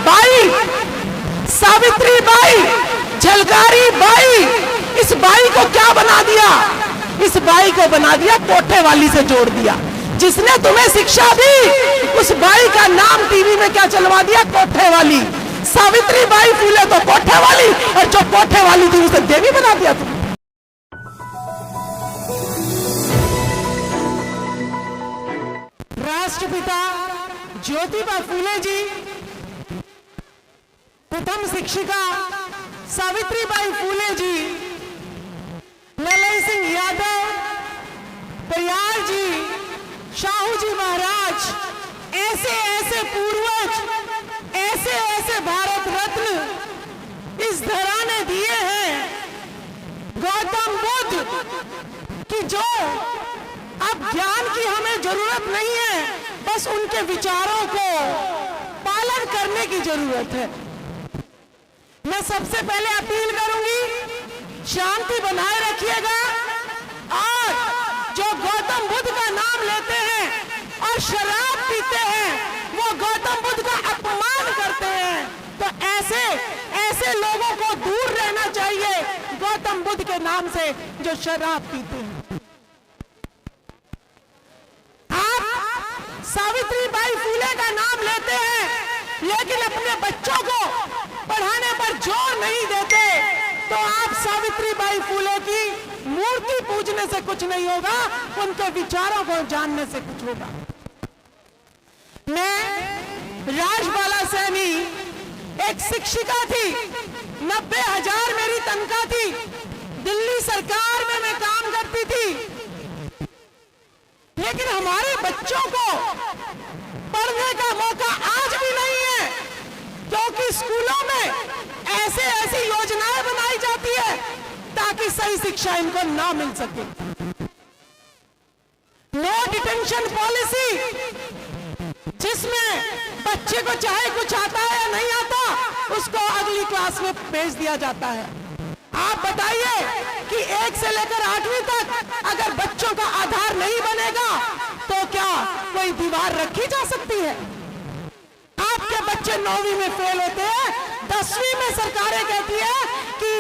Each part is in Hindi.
बाई, सावित्री बाई, झलकारी बाई, इस बाई को क्या बना दिया? इस बाई को बना दिया कोठे वाली से जोड़ दिया। जिसने तुम्हें शिक्षा दी उस बाई का नाम टीवी में क्या चलवा दिया? कोठे वाली। सावित्री बाई फूले तो कोठे वाली, और जो कोठे वाली थी उसे देवी बना दिया तुम। राष्ट्रपिता ज्योतिबा फूले जी, प्रथम शिक्षिका सावित्रीबाई फूले जी, ललन सिंह यादव, परियार जी, शाहू जी महाराज, ऐसे ऐसे पूर्वज, ऐसे ऐसे भारत रत्न इस धरा ने दिए हैं। गौतम बुद्ध की जो अब ज्ञान की हमें जरूरत नहीं है, बस उनके विचारों को पालन करने की जरूरत है। मैं सबसे पहले अपील करूंगी, शांति बनाए रखिएगा, और जो गौतम बुद्ध का नाम लेते हैं और शराब पीते हैं वो गौतम बुद्ध का अपमान करते हैं। तो ऐसे ऐसे लोगों को दूर रहना चाहिए गौतम बुद्ध के नाम से जो शराब पीते हैं। सावित्रीबाई फूले का नाम लेते हैं लेकिन अपने बच्चों को पढ़ाने पर जोर नहीं देते, तो आप सावित्रीबाई फूले की मूर्ति पूजने से कुछ नहीं होगा, उनके विचारों को जानने से कुछ होगा। मैं राजबाला सैनी एक शिक्षिका थी, 90,000 मेरी तनख्वाह थी, दिल्ली सरकार में मैं काम करती थी, लेकिन हमारे बच्चों को पढ़ने का मौका आज भी नहीं है, क्योंकि स्कूलों में ऐसे ऐसी योजनाएं बनाई जाती है ताकि सही शिक्षा इनको ना मिल सके। नो डिटेंशन पॉलिसी, जिसमें बच्चे को चाहे कुछ आता है या नहीं आता उसको अगली क्लास में भेज दिया जाता है। आप बताइए कि 1 से लेकर 8वीं तक अगर बच्चों का आधार नहीं बनेगा तो क्या कोई दीवार रखी जा सकती है? आपके बच्चे 9वीं में फेल होते हैं, 10वीं में सरकारें कहती है कि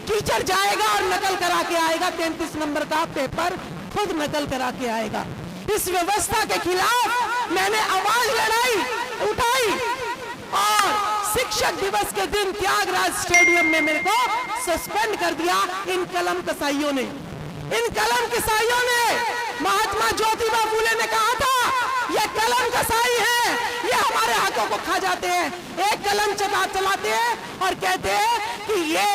टीचर जाएगा और नकल करा के आएगा, 33 नंबर का पेपर खुद नकल करा के आएगा। इस व्यवस्था के खिलाफ मैंने आवाज उठाई और शिक्षक दिवस के दिन त्यागराज स्टेडियम में मेरे को सस्पेंड कर दिया इन कलम कसाईयों ने। इन कलम कसाईयों ने, महात्मा ज्योतिबा फूले ने कहा था ये कलम कसाई है, ये हमारे हाथों को खा जाते हैं। एक कलम चलाते हैं और कहते हैं कि ये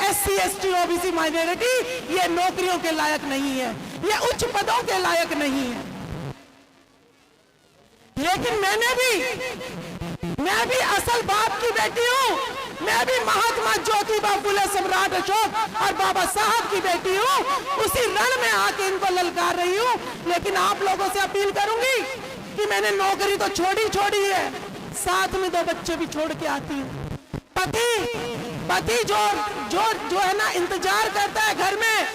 SC ST OBC माइनॉरिटी ये नौकरियों के लायक नहीं है, ये उच्च पदों के लायक नहीं है। लेकिन मैं भी असल बाप की बेटी हूँ, मैं भी महात्मा ज्योतिबा फूले, सम्राट अशोक और बाबा साहब की बेटी हूँ, उसी रण में आके इनको ललकार रही हूँ। लेकिन आप लोगों से अपील करूंगी कि मैंने नौकरी तो छोड़ी है, साथ में 2 बच्चे भी छोड़ के आती हूँ। पति जो है ना इंतजार करता है घर में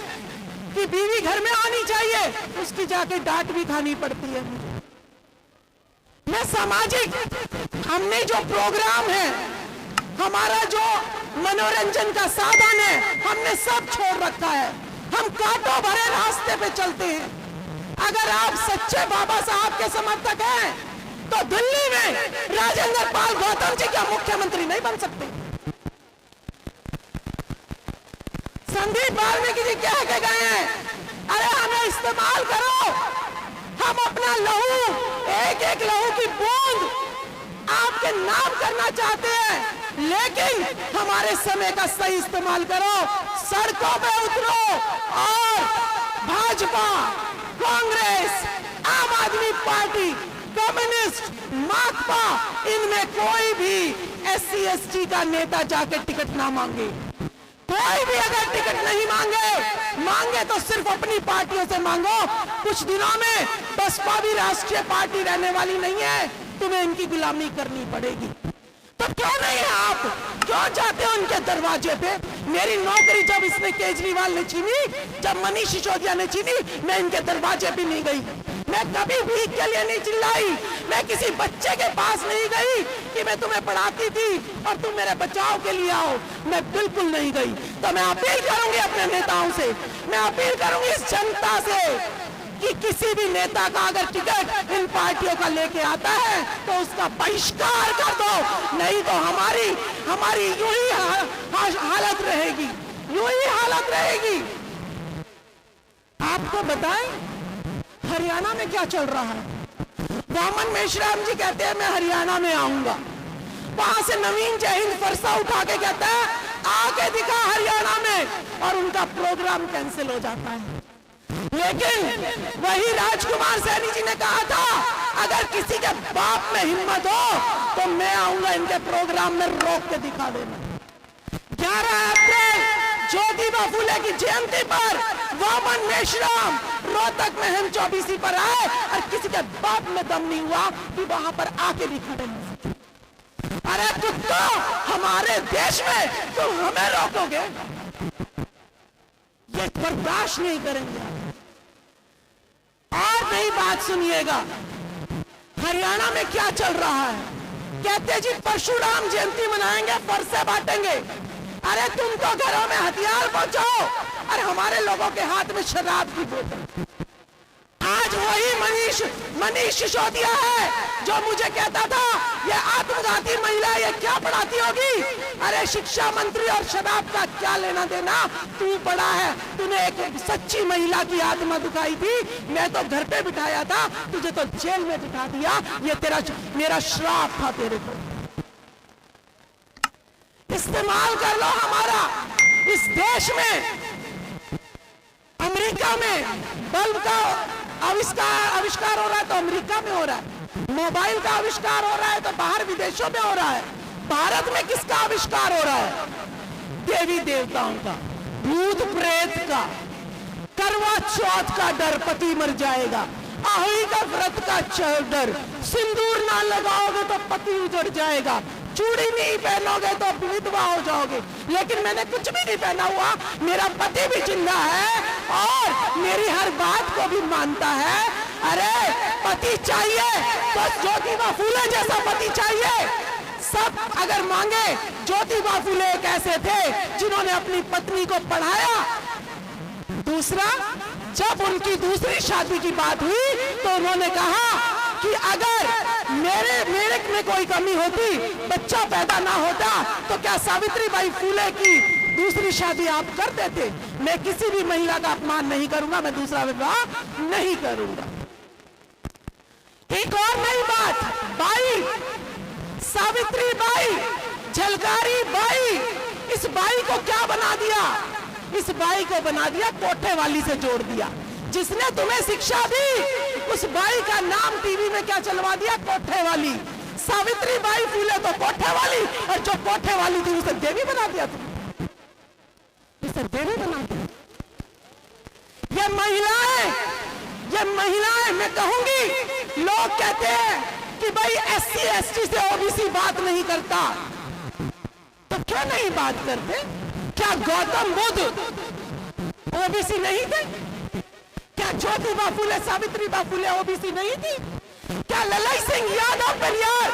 कि बीवी घर में आनी चाहिए, उसकी जाके डांट भी खानी पड़ती है। मैं सामाजिक, हमने जो प्रोग्राम है, हमारा जो मनोरंजन का साधन है, हमने सब छोड़ रखा है। हम कांटों भरे रास्ते पे चलते हैं। अगर आप सच्चे बाबा साहब के समर्थक हैं तो दिल्ली में राजेंद्र पाल गौतम जी क्या मुख्यमंत्री नहीं बन सकते? संदीप वाल्मीकि जी कह के गए हैं, अरे हमें इस्तेमाल करो, हम अपना लहू, एक लहू की बूंद आपके नाम करना चाहते हैं, लेकिन हमारे समय का सही इस्तेमाल करो, सड़कों पे उतरो और भाजपा, कांग्रेस, आम आदमी पार्टी, कम्युनिस्ट, माकपा, इनमें कोई भी SC ST का नेता जाके टिकट ना मांगे। कोई भी अगर टिकट नहीं मांगे तो सिर्फ अपनी पार्टियों से मांगो। कुछ दिनों में बसपा भी राष्ट्रीय पार्टी रहने वाली नहीं है, तुम्हें इनकी गुलामी करनी पड़ेगी। तो क्यों नहीं है, आप क्यों जाते हो उनके दरवाजे पे? मेरी नौकरी जब इसने केजरीवाल ने छीनी, जब मनीष सिसोदिया ने छीनी, मैं इनके दरवाजे पे नहीं गई। मैं कभी भीख के लिए नहीं चिल्लाई, मैं किसी बच्चे के पास नहीं गई कि मैं तुम्हें पढ़ाती थी और तुम मेरे बचाव के लिए आओ, मैं बिल्कुल नहीं गई। तो मैं अपील करूंगी अपने नेताओं से, मैं अपील करूंगी इस जनता से कि किसी भी नेता का अगर टिकट इन पार्टियों का लेके आता है तो उसका बहिष्कार कर दो, नहीं तो हमारी यूं ही हालत रहेगी, यूं ही हालत रहेगी। आपको बताएं हरियाणा में क्या चल रहा है। वामन मेश्राम जी कहते हैं मैं हरियाणा में आऊंगा, वहां से नवीन जयहिंद फरसा उठा के कहता है आके दिखा हरियाणा में, और उनका प्रोग्राम कैंसिल हो जाता है। लेकिन वही राजकुमार सैनी जी ने कहा था अगर किसी के बाप में हिम्मत हो तो मैं आऊंगा इनके प्रोग्राम में, रोक के दिखा देना। 11 अप्रैल ज्योतिबा फूले की जयंती पर वामन मेश्राम रोहतक में हम 24 पर आए और किसी के बाप में दम नहीं हुआ कि वहां पर आके भी खड़े नहीं सके। अरे कुत्तो, हमारे देश में तुम हमें रोकोगे, ये बर्दाश्त नहीं करेंगे। और नई बात सुनिएगा, हरियाणा में क्या चल रहा है। कहते जी परशुराम जयंती मनाएंगे, फरसे बांटेंगे। अरे तुम तो घरों में हथियार पहुंचाओ और हमारे लोगों के हाथ में शराब की बोतल। आज वही मनीष सिसोदिया है जो मुझे कहता था ये आत्मघाती महिला ये क्या पढ़ाती होगी। अरे शिक्षा मंत्री और शराब का क्या लेना देना, तू पढ़ा है, तूने एक सच्ची महिला की आत्मा दुखाई थी, मैं तो घर पे बिठाया था, तुझे तो जेल में बिठा दिया, ये मेरा श्राप था तेरे को। इस्तेमाल कर लो हमारा। इस देश में अमेरिका में बल्ब का आविष्कार हो रहा है तो अमेरिका में हो रहा है, मोबाइल का आविष्कार हो रहा है तो बाहर विदेशों में हो रहा है। भारत में किसका आविष्कार हो रहा है? देवी देवताओं का, भूत प्रेत का, करवा चौथ का डर, पति मर जाएगा, आहुति का व्रत का डर, सिंदूर ना लगाओगे तो पति उजड़ जाएगा, चूड़ी नहीं पहनोगे तो विधवा हो जाओगे। लेकिन मैंने कुछ भी नहीं पहना हुआ, मेरा पति भी जिंदा है और मेरी हर बात को भी मानता है। अरे पति चाहिए तो ज्योतिबा फूले जैसा पति चाहिए। सब अगर मांगे, ज्योतिबा फूले एक ऐसे थे जिन्होंने अपनी पत्नी को पढ़ाया। दूसरा, जब उनकी दूसरी शादी की बात हुई तो उन्होंने कहा कि अगर मेरे में कोई कमी होती, बच्चा पैदा ना होता, तो क्या सावित्रीबाई फूले की दूसरी शादी आप कर देते? मैं किसी भी महिला का अपमान नहीं करूंगा, मैं दूसरा विवाह नहीं करूंगा। एक और नई बात, बाई, सावित्रीबाई, झलकारी बाई, इस बाई को क्या बना दिया? इस बाई को बना दिया कोठे वाली से जोड़ दिया। जिसने तुम्हें शिक्षा दी उस बाई का नाम टीवी में क्या चलवा दिया? कोठे वाली। सावित्रीबाई फूले तो कोठे वाली, और जो कोठे वाली थी उसे देवी बना दिया तुमने, उसे देवी बना दिया। ये महिलाएं मैं कहूंगी, लोग कहते हैं कि भाई SC ST से OBC बात नहीं करता, तो क्यों नहीं बात करते? क्या गौतम बुद्ध OBC नहीं थे? क्या ज्योतिबा फूले, सावित्रीबाई फूले OBC नहीं थी? क्या ललाई सिंह यादव परियार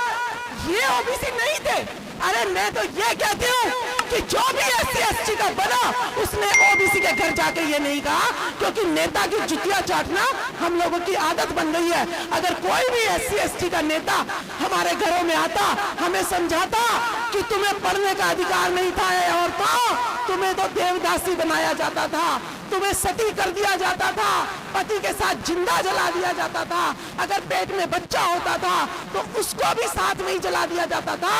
ये OBC नहीं थे? अरे मैं तो ये कहती हूँ कि जो भी SC ST का बना उसने OBC के घर जाके ये नहीं कहा, क्योंकि नेता की जुतियां चाटना हम लोगों की आदत बन गई है। अगर कोई भी SC ST का नेता हमारे घरों में आता, हमें समझाता कि तुम्हें पढ़ने का अधिकार नहीं था और तुम्हें तो देवदासी बनाया जाता था, तुम्हें सती कर दिया जाता था, पति के साथ जिंदा जला दिया जाता था, अगर पेट में बच्चा होता था तो उसको भी साथ में ही जला दिया जाता था,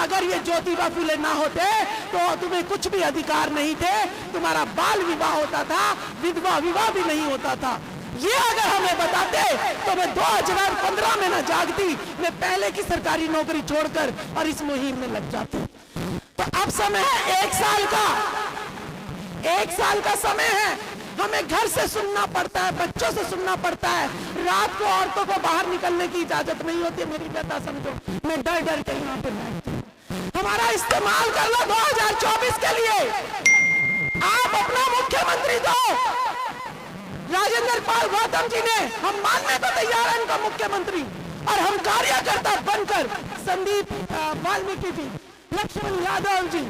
अगर ये ज्योतिबा फूले ना होते तो तुम्हें कुछ भी अधिकार नहीं थे, तुम्हारा बाल विवाह होता था, विधवा विवाह भी नहीं होता था। ये अगर हमें बताते तो मैं 2015 में ना जागती, मैं पहले की सरकारी नौकरी छोड़कर और इस मुहिम में लग जाती। तो अब समय है 1 साल का, 1 साल का समय है। हमें घर से सुनना पड़ता है, बच्चों से सुनना पड़ता है, रात को औरतों को बाहर निकलने की इजाजत नहीं होती। मेरी व्यथा समझो, मैं डर डर के यहाँ पे बैठती हूँ। हमारा इस्तेमाल कर लो 2024 के लिए। आप अपना मुख्यमंत्री दो, राजेंद्र पाल गौतम जी ने, हम मानने को तैयार हैं इनका मुख्यमंत्री, और हम कार्यकर्ता बनकर संदीप वाल्मीकि जी, लक्ष्मण यादव जी,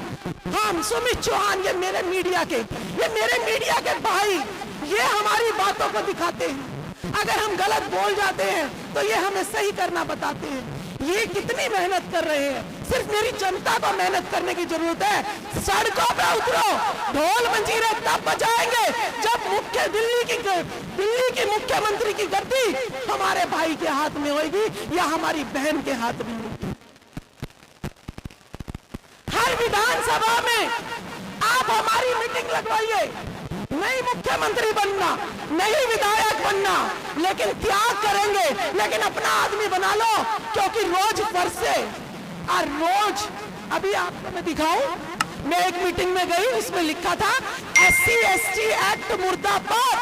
हम सुमित चौहान, ये मेरे मीडिया के भाई, ये हमारी बातों को दिखाते हैं। अगर हम गलत बोल जाते हैं तो ये हमें सही करना बताते हैं। ये कितनी मेहनत कर रहे हैं। सिर्फ मेरी जनता को मेहनत करने की जरूरत है। सड़कों पे उतरो, ढोल मंजीरे तब बजाएंगे जब दिल्ली की मुख्यमंत्री की गद्दी हमारे भाई के हाथ में होगी या हमारी बहन के हाथ में होगी। हर विधानसभा में आप हमारी मीटिंग लगवाइए, नहीं मुख्यमंत्री बनना, नहीं विधायक बनना, लेकिन त्याग करेंगे, लेकिन अपना आदमी बना लो, क्योंकि रोज फरसे और रोज, अभी आपको मैं दिखाऊं, मैं एक मीटिंग में गई, उसमें लिखा था SC/ST एक्ट मुर्दाबाद।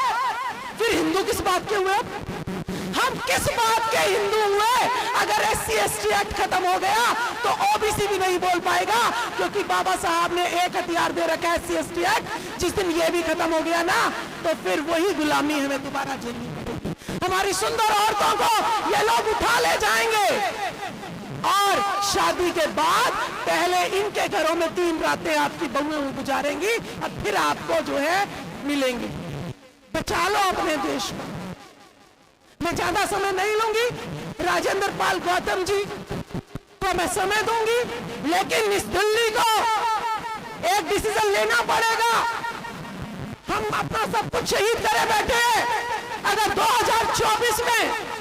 फिर हिंदू किस बात के हुए? हम किस बात के हिंदू हुए? अगर SC/ST एक्ट खत्म हो गया तो OBC भी नहीं बोल पाएगा, क्योंकि बाबा साहब ने एक हथियार दे रखा है SC/ST एक्ट। जिस दिन ये भी खत्म हो गया ना, तो फिर वही गुलामी हमें दोबारा झेलनी पड़ेगी। हमारी सुंदर औरतों को ये लोग उठा ले जाएंगे, और शादी के बाद पहले इनके घरों में 3 रातें आपकी बहुएं गुजारेंगी, और फिर आपको जो है मिलेंगे। बचा लो अपने देश को। मैं ज्यादा समय नहीं लूंगी। राजेंद्र पाल गौतम जी को मैं समय दूंगी, लेकिन इस दिल्ली को एक डिसीजन लेना पड़ेगा। हम अपना सब कुछ शहीद करे बैठे हैं। अगर 2024 में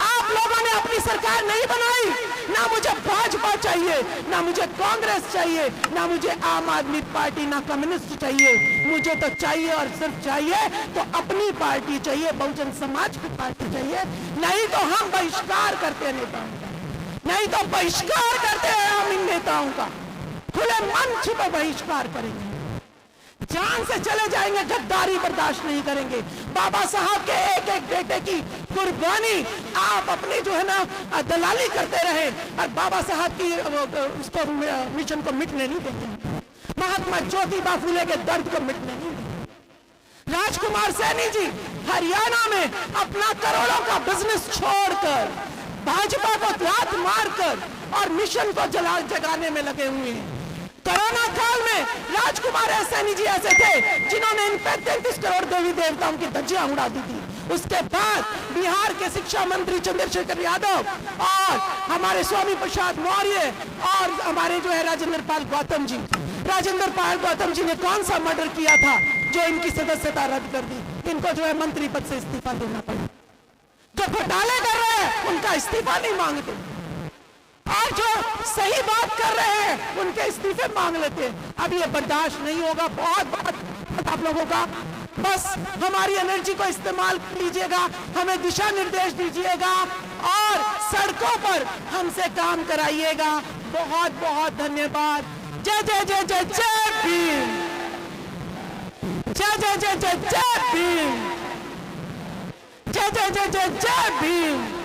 आप लोगों ने अपनी सरकार नहीं बनाई, ना मुझे भाजपा चाहिए, ना मुझे कांग्रेस चाहिए, ना मुझे आम आदमी पार्टी, ना कम्युनिस्ट चाहिए। मुझे तो चाहिए और सिर्फ चाहिए तो अपनी पार्टी चाहिए, बहुजन समाज की पार्टी चाहिए। नहीं तो हम बहिष्कार करते हैं नेताओं का, नहीं तो बहिष्कार करते हैं हम इन नेताओं का, खुले मंच पर बहिष्कार करेंगे, जान से चले जाएंगे, गद्दारी बर्दाश्त नहीं करेंगे। बाबा साहब के एक एक बेटे की कुर्बानी आप अपनी जो है ना दलाली करते रहे, और बाबा साहब की उसको मिशन को मिटने नहीं देंगे। महात्मा ज्योतिबा फुले के दर्द को मिटने नहीं देंगे। राजकुमार सैनी जी हरियाणा में अपना करोड़ों का बिजनेस छोड़कर भाजपा को लात मारकर और मिशन को जगाने में लगे हुए हैं। कोरोना काल में राजकुमार सैनी जी ऐसे थे जिन्होंने इन 33 करोड़ देवी देवताओं की धज्जियां उड़ा दी थी। उसके बाद बिहार के शिक्षा मंत्री चंद्रशेखर यादव और हमारे स्वामी प्रसाद मौर्य और हमारे जो है राजेंद्र पाल गौतम जी, राजेंद्र पाल गौतम जी ने कौन सा मर्डर किया था जो इनकी सदस्यता रद्द कर दी? इनको जो है मंत्री पद से इस्तीफा देना पड़ा। जो घोटाले कर रहे हैं उनका इस्तीफा नहीं मांगते, और जो सही बात कर रहे हैं उनके इस्तीफे मांग लेते हैं। अब ये बर्दाश्त नहीं होगा। बहुत आप लोगों का, बस हमारी एनर्जी को इस्तेमाल कीजिएगा, हमें दिशा निर्देश दीजिएगा और सड़कों पर हमसे काम कराइएगा। बहुत बहुत धन्यवाद। जय जय जय जय जय भीम, जय जय जय जय जय भीम, जय जय जय जय जय भीम।